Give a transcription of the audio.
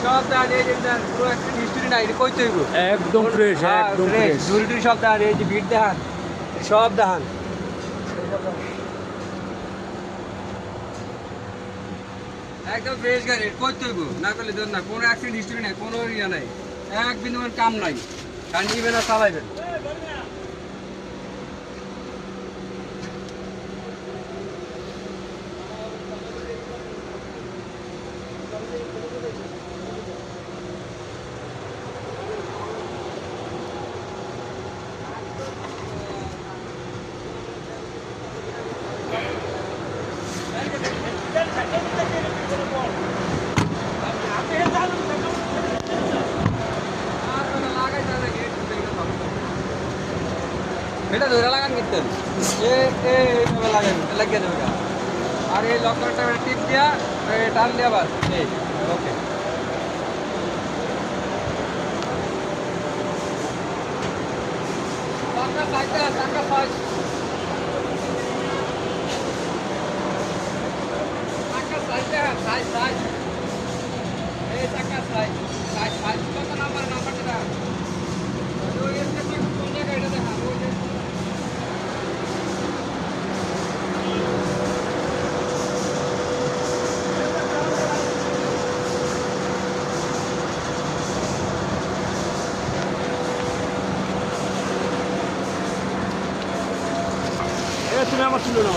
সব দান এই যে দান পুরো একটা হিস্ট্রি নাই এটা কই তৈব একদম ফ্রেশ, একদম ফ্রেশ। জুরি সব দান এই যে বিট দান সব দান একদম ফ্রেশ গাড়ি কই তৈব না করলে দেন না কোনো অ্যাক্সিডেন্ট হিস্ট্রি নাই কোনো ইয়া নাই এক বিন্দু কাম নাই কারণ নিবেন আর চালাইবেন এটা ধরে লাগান কিনতেন এইভাবে লাগান লাগিয়ে দেবে আর এই লকটা টিপ দিয়া টান দিয়া বাস এই ওকে চাকা সাইডটা চাকা সাইড চাকা সাইডটা সাইড সাইড এই চাকা সাইড সাইড সাইড কত নাম্বারটা ওই এসে কোন জায়গায় এটা দেখা ওই তুমি আমার ছিল না